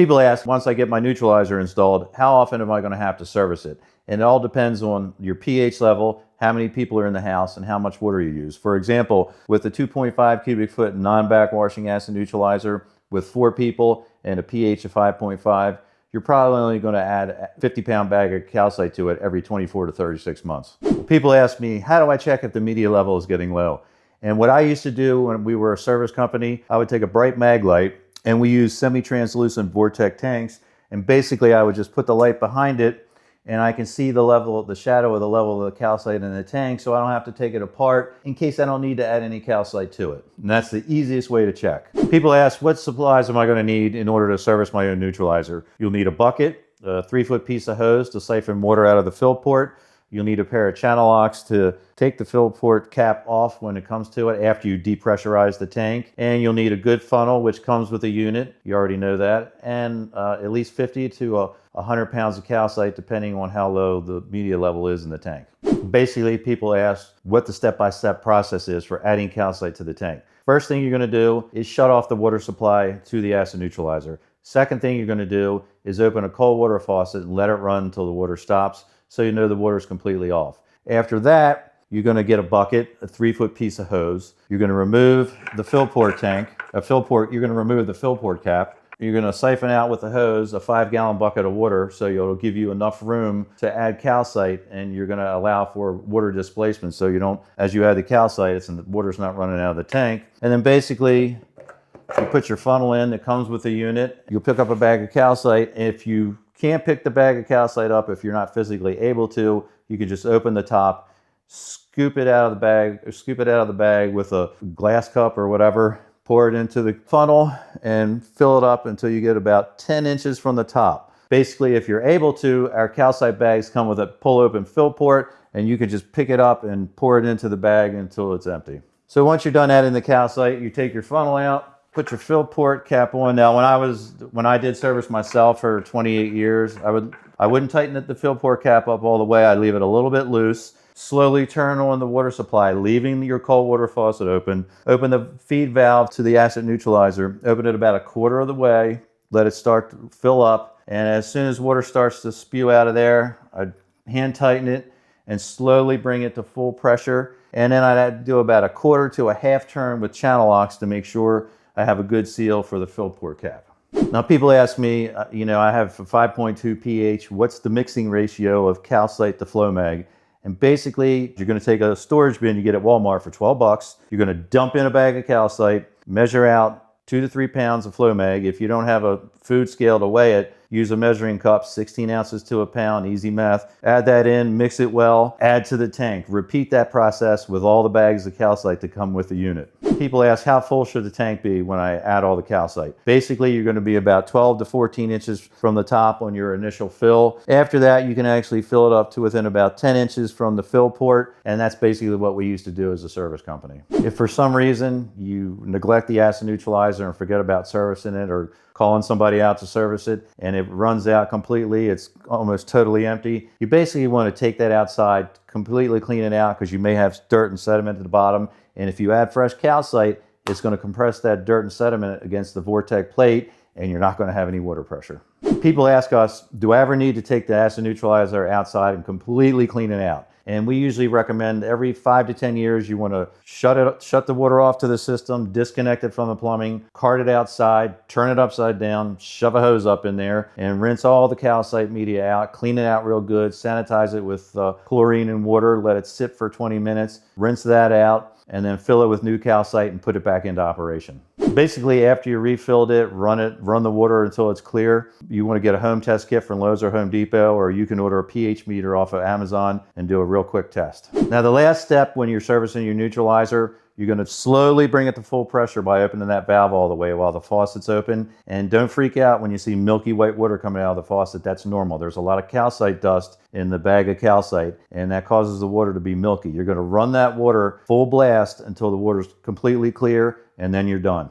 People ask, once I get my neutralizer installed, how often am I going to have to service it? And it all depends on your pH level, how many people are in the house, and how much water you use. For example, with the 2.5 cubic foot non-backwashing acid neutralizer with 4 people and a pH of 5.5, you're probably only going to add a 50-pound bag of calcite to it every 24 to 36 months. People ask me, how do I check if the media level is getting low? And what I used to do when we were a service company, I would take a bright Maglite, and we use semi-translucent Vortex tanks, and basically I would just put the light behind it, and I can see the level, the shadow of the level of the calcite in the tank, so I don't have to take it apart in case I don't need to add any calcite to it. And that's the easiest way to check. People ask, what supplies am I going to need in order to service my own neutralizer? You'll need a bucket, a 3-foot piece of hose to siphon water out of the fill port. You'll need a pair of channel locks to take the fill port cap off when it comes to it after you depressurize the tank. And you'll need a good funnel, which comes with a unit. You already know that. And at least 50 to 100 pounds of calcite, depending on how low the media level is in the tank. Basically, people ask what the step-by-step process is for adding calcite to the tank. First thing you're going to do is shut off the water supply to the acid neutralizer. Second thing you're going to do is open a cold water faucet and let it run until the water stops, so you know the water is completely off. After that, you're going to get a bucket, a 3-foot piece of hose. You're going to remove the fill port tank, you're going to remove the fill port cap. You're going to siphon out with the hose a 5-gallon bucket of water, so it'll give you enough room to add calcite, and you're going to allow for water displacement, so you don't, as you add the calcite, the water's not running out of the tank. And then basically, you put your funnel in that comes with the unit. You'll pick up a bag of calcite. If you can't pick the bag of calcite up, if you're not physically able to, you can just open the top, scoop it out of the bag with a glass cup or whatever, pour it into the funnel and fill it up until you get about 10 inches from the top. Basically, if you're able to, our calcite bags come with a pull open fill port, and you can just pick it up and pour it into the bag until it's empty. So once you're done adding the calcite, you take your funnel out, put your fill port cap on. Now, when I did service myself for 28 years, I wouldn't tighten the fill port cap up all the way. I'd leave it a little bit loose. Slowly turn on the water supply, leaving your cold water faucet open. Open the feed valve to the acid neutralizer. Open it about a quarter of the way. Let it start to fill up. And as soon as water starts to spew out of there, I'd hand tighten it and slowly bring it to full pressure. And then I'd do about a quarter to a half turn with channel locks to make sure I have a good seal for the fill port cap. Now people ask me, I have a 5.2 pH, what's the mixing ratio of calcite-to-FloMag? And basically, you're going to take a storage bin you get at Walmart for 12 bucks. You're going to dump in a bag of calcite, measure out 2 to 3 pounds of FloMag. If you don't have a food scale to weigh it, use a measuring cup, 16 ounces to a pound, easy math. Add that in, mix it well, add to the tank. Repeat that process with all the bags of calcite that come with the unit. People ask, how full should the tank be when I add all the calcite? Basically, you're going to be about 12 to 14 inches from the top on your initial fill. After that, you can actually fill it up to within about 10 inches from the fill port, and that's basically what we used to do as a service company. If for some reason you neglect the acid neutralizer and forget about servicing it, or calling somebody out to service it, and it runs out completely, it's almost totally empty, you basically want to take that outside, completely clean it out, because you may have dirt and sediment at the bottom. And if you add fresh calcite, it's going to compress that dirt and sediment against the Vortex plate, and you're not going to have any water pressure. People ask us, do I ever need to take the acid neutralizer outside and completely clean it out? And we usually recommend every 5 to 10 years, you want to shut the water off to the system, disconnect it from the plumbing, cart it outside, turn it upside down, shove a hose up in there, and rinse all the calcite media out, clean it out real good, sanitize it with chlorine and water, let it sit for 20 minutes, rinse that out, and then fill it with new calcite and put it back into operation. Basically, after you refilled it, run the water until it's clear. You want to get a home test kit from Lowe's or Home Depot, or you can order a pH meter off of Amazon and do a real quick test. Now, the last step when you're servicing your neutralizer, you're going to slowly bring it to full pressure by opening that valve all the way while the faucet's open. And don't freak out when you see milky white water coming out of the faucet. That's normal. There's a lot of calcite dust in the bag of calcite, and that causes the water to be milky. You're going to run that water full blast until the water's completely clear, and then you're done.